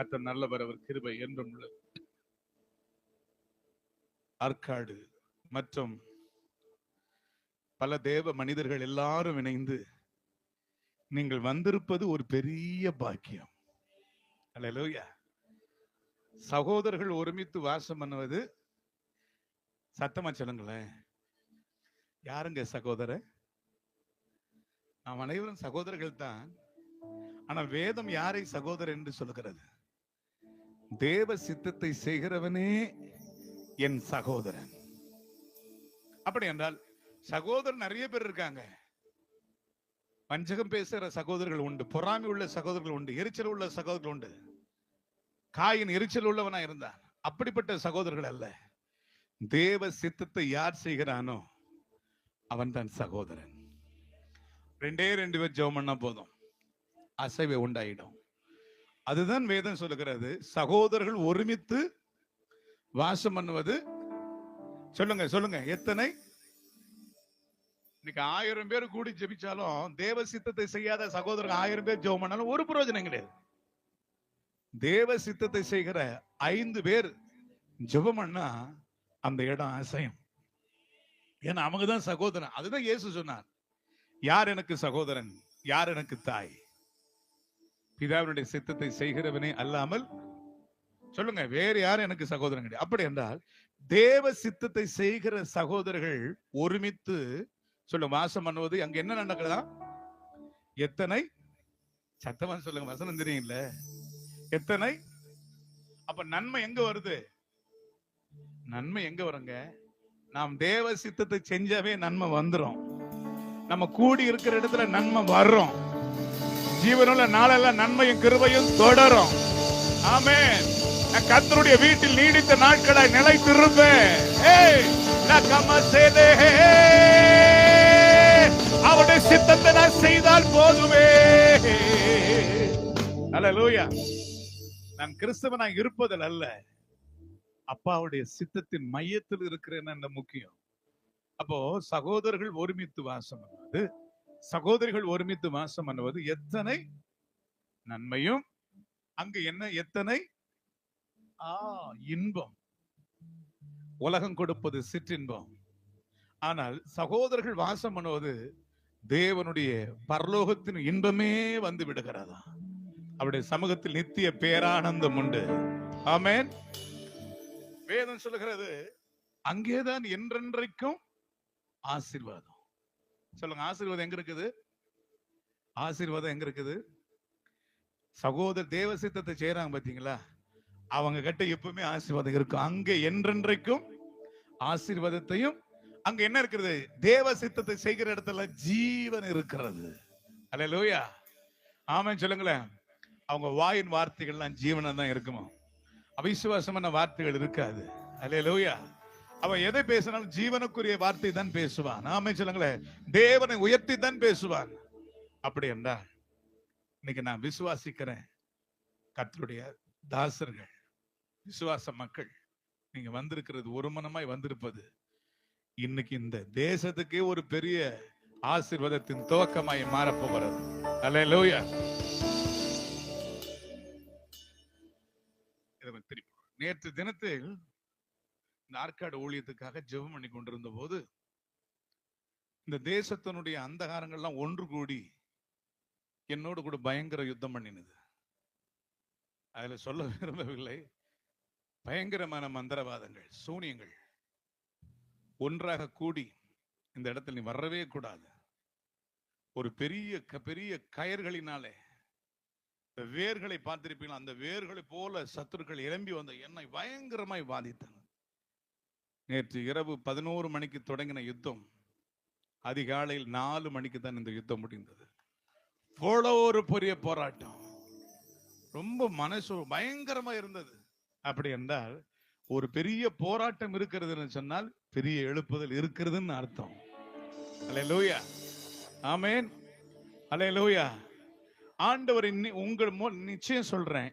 கர்த்தர் நல்லவர், அவர் கிருபை என்றும் உள்ளது. ஆற்காடு மற்றும் பல தேவ மனிதர்கள் எல்லாரும் இணைந்து நீங்கள் வந்திருப்பது ஒரு பெரிய பாக்கியம். அல்லேலூயா. சகோதரர்கள் ஒருமித்து வாசம் பண்ணுவது, சத்தமா சொல்லுங்களேன், யாருங்க சகோதரர்? நாம் அனைவரும் சகோதரர்கள் தான். ஆனால் வேதம் யாரை சகோதரர் என்று சொல்லுகிறது? தேவ சித்தத்தை செய்கிறவனே என் சகோதரன். அப்படி என்றால் சகோதரன் நிறைய பேர் இருக்காங்க. வஞ்சகம் பேசுகிற சகோதரர்கள் உண்டு, பொறாமை உள்ள சகோதரர்கள் உண்டு, எரிச்சல் உள்ள சகோதரர்கள் உண்டு. காயின் எரிச்சல் உள்ளவனா இருந்தான். அப்படிப்பட்ட சகோதரர்கள் அல்ல. தேவ சித்தத்தை யார் செய்கிறானோ அவன் தான் சகோதரன். 2 பேர் ஜெபம் பண்ணா போதும், அசைவை உண்டாயிடும். அதுதான் வேதம் சொல்லுகிறது. சகோதரர்கள் ஒருமித்து வாசம் பண்ணுவது. சொல்லுங்க சொல்லுங்க, எத்தனை? இன்னைக்கு 1000 பேர் கூடி ஜெபிச்சாலும் தேவ சித்தத்தை செய்யாத சகோதரர்கள் 1000 பேர் ஜெபம் பண்ணாலும் ஒரு பிரயோஜனம் கிடையாது. தேவ சித்தத்தை செய்கிற 5 பேர் ஜெபம் பண்ணா அந்த இடம் அசையும். ஏன்னா அவங்க தான் சகோதரன். அதுதான் இயேசு சொன்னார், யார் எனக்கு சகோதரன், யார் எனக்கு தாய்? பிதாவினுடைய சித்தத்தை செய்கிறவனே அல்லாமல், சொல்லுங்க, வேறு யாரும் எனக்கு சகோதரன் கிடையாது. அப்படி என்றால் தேவ சித்தத்தை செய்கிற சகோதரர்கள் ஒருமித்து சொல்ல வாசம் பண்ணுவது. அங்க என்ன நடக்குதா? எத்தனை? சத்தமா சொல்லுங்க, வசனம் தெரியும்ல. எத்தனை? அப்ப நன்மை எங்க வருது? நன்மை எங்க வருங்க? நாம் தேவ சித்தத்தை செஞ்சாவே நன்மை வந்துரும். நம்ம கூடி இருக்கிற இடத்துல நன்மை வர்றோம். ஜீவனுள்ள நாளெல்லாம் நன்மையும் கிருபையும் தொடரும். ஆமென். நான் கர்த்தருடைய வீட்டில் நீடித்த நாட்களாய் நிலைத்திருப்பேன். அவருடைய சித்தத்தை நான் செய்தால் போதுமே. அல்லேலூயா. நான் கிறிஸ்தவனாய் இருப்பதில் அல்ல, அப்பாவுடைய சித்தத்தின் மையத்தில் இருக்கிறேன் என்ற முக்கியம். அப்போ சகோதரர்கள் ஒருமித்து வாசம் பண்ணுவது, சகோதரிகள் ஒருமித்து வாசம் பண்ணுவது எத்தனை நன்மையும், அங்கு என்ன எத்தனை இன்பம். உலகம் கொடுப்பது சிற்றின்பம், ஆனால் சகோதரர்கள் வாசம் பண்ணுவது தேவனுடைய பரலோகத்தின் இன்பமே வந்து விடுகிறதா. அவருடைய சமூகத்தில் நித்திய பேரானந்தம் உண்டு. ஆமென். வேதம் சொல்லுகிறது, அங்கேதான் என்றென்றைக்கும் ஆசீர்வாதம். சொல்லுங்க, ஆசீர்வாதம் எங்க இருக்குது? ஆசீர்வாதம் எங்க இருக்குது? சகோதர தேவ சித்தத்தை செய்யறாங்க பாத்தீங்களா, அவங்க கிட்ட எப்பவுமே ஆசீர்வாதம் இருக்கும். அங்க என்றென்றைக்கும் ஆசீர்வாதத்தையும், அங்க என்ன இருக்கிறது? தேவ சித்தத்தை செய்கிற இடத்துல ஜீவன் இருக்கிறது. அல்லேலூயா. ஆமென் சொல்லுங்களேன். அவங்க வாயின் வார்த்தைகள்லாம் ஜீவனா தான் இருக்குமா, அவிசுவாசமான வார்த்தைகள் இருக்காது. அல்லேலூயா. அவன் எதை பேசினாலும் ஜீவனுக்குரிய வார்த்தை தான் பேசுவான். ஆமென் சொல்லுங்களேன். தேவனை உயர்த்தி தான் பேசுவான். அப்படி என்றால் இன்னைக்கு நான் விசுவாசிக்கிறேன், கர்த்தருடைய தாசர்கள், விசுவாச மக்கள், நீங்க வந்திருக்கிறது, ஒரு மனமாய் வந்திருப்பது இன்னைக்கு இந்த தேசத்துக்கே ஒரு பெரிய ஆசீர்வாதத்தின் துவக்கமாய் மாறப்போகிறது. அல்லேலூயா. நேற்று தினத்தில் இந்த ஆற்காடு ஊழியத்துக்காக ஜெபம் பண்ணி கொண்டிருந்த போது இந்த தேசத்தினுடைய அந்தகாரங்கள்லாம் ஒன்று கூடி என்னோடு கூட பயங்கர யுத்தம் பண்ணினது. அதுல சொல்ல விரும்பவில்லை, பயங்கரமான மந்திரவாதங்கள், சூனியங்கள் ஒன்றாக கூடி இந்த இடத்துல நீ வரவே கூடாது. ஒரு பெரிய பெரிய கயர்களினாலே வேர்களை பார்த்திருப்பீங்களா, அந்த வேர்களை போல சத்துருக்கள் எழும்பி வந்த என்னை பயங்கரமாய் பாதித்தன. நேற்று இரவு 11 மணிக்கு தொடங்கின யுத்தம் அதிகாலையில் 4 மணிக்கு தான் இந்த யுத்தம் முடிந்தது. அவ்வளோ ஒரு பெரிய போராட்டம், ரொம்ப மனசு பயங்கரமா இருந்தது. அப்படி என்றால் ஒரு பெரிய போராட்டம் இருக்கிறதுன்னு சொன்னால் பெரிய எழுப்புதல் இருக்கிறதுன்னு அர்த்தம். அல்லேலூயா. ஆமென். அல்லேலூயா. ஆண்டவர் உங்கள் நிச்சயம் சொல்றேன்,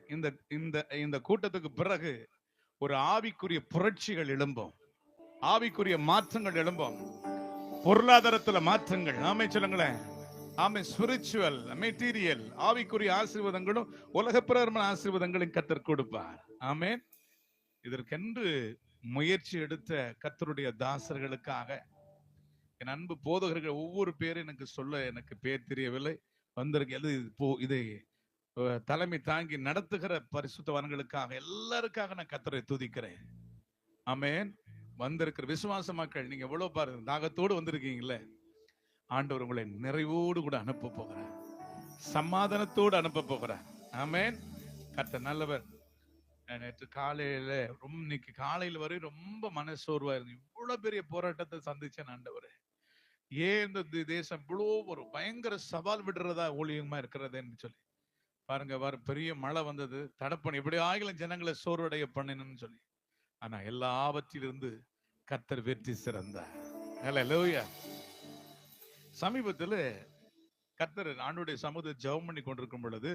இந்த கூட்டத்துக்கு பிறகு ஒரு ஆவிக்குரிய புரட்சிகள் எழும்பும், ஆவிக்குரிய மாற்றங்கள் எழும்பும், பொருளாதாரத்துல மாற்றங்கள். ஆமென் சொல்லுங்களேன். ஆமென். ஸ்பிரிச்சுவல், மெட்டீரியல், ஆவிக்குரிய ஆசீர்வாதங்களும் உலக பிரகாரமான ஆசீர்வாதங்களையும் கர்த்தர் கொடுப்பார். ஆமென். இதற்கென்று முயற்சி எடுத்த கர்த்தருடைய தாசர்களுக்காக என் அன்பு போதகர்கள் ஒவ்வொரு பேரும் எனக்கு சொல்ல எனக்கு பேர் தெரியவில்லை. வந்திருக்க இதை தலைமை தாங்கி நடத்துகிற பரிசுத்தவான்களுக்காக எல்லாருக்காக நான் கர்த்தரை துதிக்கிறேன். ஆமென். வந்திருக்கிற விசுவாச மக்கள் நீங்க எவ்வளவு பாருங்க தாகத்தோடு வந்திருக்கீங்களே, ஆண்டவர் உங்களை நிறைவோடு கூட அனுப்ப போகிறார், சமாதானத்தோடு அனுப்ப போகிறார். ஆமென். கர்த்தர் நல்லவர். நேற்று காலையில இன்னைக்கு காலையில வரை ரொம்ப மனசோர்வா இருந்து இவ்வளவு பெரிய போராட்டத்தை சந்திச்சேன். ஆண்டவரே, ஏன் இந்த தேசம் இவ்வளோ ஒரு பயங்கர சவால் விடுறதா ஊழியமா இருக்கிறதுன்னு சொல்லி பாருங்க. பெரிய மழை வந்தது, தடப்பணி, இப்படி ஆகிலும் ஜனங்களை சோர்வடைய பண்ணணும்னு சொல்லி. ஆனா எல்லாவற்றிலிருந்து கர்த்தர் வெற்றி சிறந்தார். ஹல்லேலூயா. சமீபத்தில் கர்த்தர் ஆண்டவருடைய சமூகத்தை ஜெபம் பண்ணி கொண்டிருக்கும் பொழுது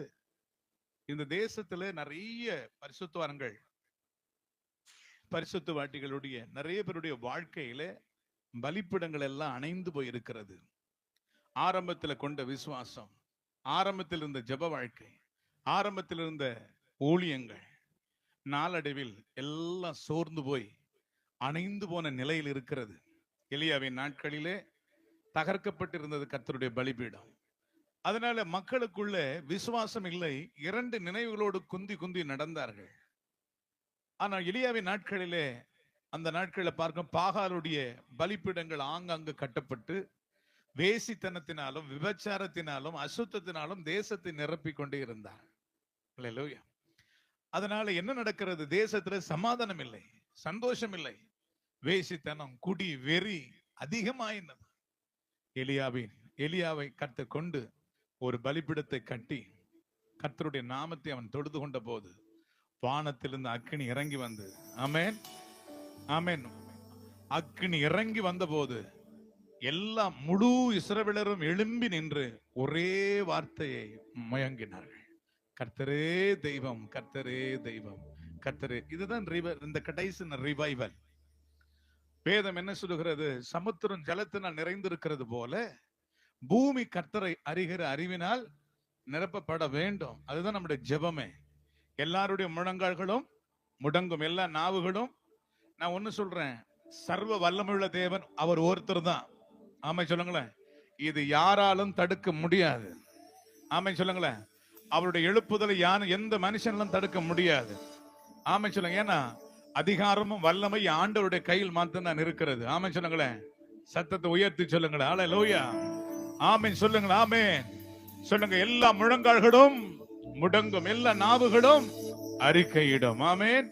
இந்த தேசத்துல நிறைய பரிசுத்தவான்கள், பரிசுத்தவாட்டிகளுடைய நிறைய பேருடைய வாழ்க்கையில பலிப்பிடங்கள் எல்லாம் அணைந்து போய் இருக்கிறது. ஆரம்பத்தில் கொண்ட விசுவாசம், ஆரம்பத்தில் இருந்த ஜெப வாழ்க்கை, ஆரம்பத்தில் இருந்த ஊழியங்கள் நாளடைவில் எல்லாம் சோர்ந்து போய் அணைந்து போன நிலையில் இருக்கிறது. எலியாவின் நாட்களிலே தகர்க்கப்பட்டிருந்தது கர்த்தருடைய பலிபீடம். அதனால மக்களுக்குள்ள விசுவாசம் இல்லை. 2 நினைவுகளோடு குந்தி குந்தி நடந்தார்கள். ஆனால் எலியாவின் நாட்களிலே, அந்த நாட்களில் பார்க்கும் பாகாலுடைய பலிபீடங்கள் ஆங்காங்கு கட்டப்பட்டு வேசித்தனத்தினாலும் விபச்சாரத்தினாலும் அசுத்தத்தினாலும் தேசத்தை நிரப்பி கொண்டே இருந்தார். அல்லேலூயா. அதனால என்ன நடக்கிறது? தேசத்துல சமாதானம் இல்லை, சந்தோஷம் இல்லை, வேசித்தனம், குடி, வெறி அதிகமாயினது. எலியாவை கர்த்தர் கொண்டு ஒரு பலிபீடத்தை கட்டி கர்த்தருடைய நாமத்தை அவன் தொழுது கொண்ட போது வானத்திலிருந்து அக்கினி இறங்கி வந்து, ஆமென் ஆமென், அக்கினி இறங்கி வந்த போது எல்லா முழு இஸ்ரவேலரும் எழும்பி நின்று ஒரே வார்த்தையை முழங்கினார்கள், கர்த்தரே தெய்வம், கர்த்தரே தெய்வம், கர்த்தரே. இதுதான் இந்த கடைசி ரிவைவல். வேதம் என்ன சொல்லுகிறது? சமுத்திரம் ஜலத்தினால் நிறைந்திருக்கிறது போல பூமி கர்த்தரை அறிகிற அறிவினால் நிரப்பப்பட வேண்டும். அதுதான் நம்முடைய ஜெபமே. எல்லாருடைய முழங்கால்களும் முடங்கும், எல்லா நாவுகளும். நான் ஒண்ணு சொல்றேன், சர்வ வல்லமையுள்ள தேவன் அவர் ஒருத்தர் தான். ஆமை சொல்லுங்களேன். இது யாராலும் தடுக்க முடியாது. ஆமை சொல்லுங்களேன். அவருடைய எழுப்புதலை எந்த மனுஷனும் தடுக்க முடியாது. ஆமை சொல்லுங்க. ஏன்னா அதிகாரமும் வல்லமை ஆண்டவருடைய கையில் மாத்திரம் இருக்கிறது. ஆமை சொல்லுங்களேன். சத்தத்தை உயர்த்தி சொல்லுங்களேன். அல்லேலூயா. ஆமென் சொல்லுங்களேன். ஆமென் சொல்லுங்க. எல்லா முழங்கால்களும் முடங்கும், எல்லா நாவுகளும் அறிக்கையிடும். ஆமென்.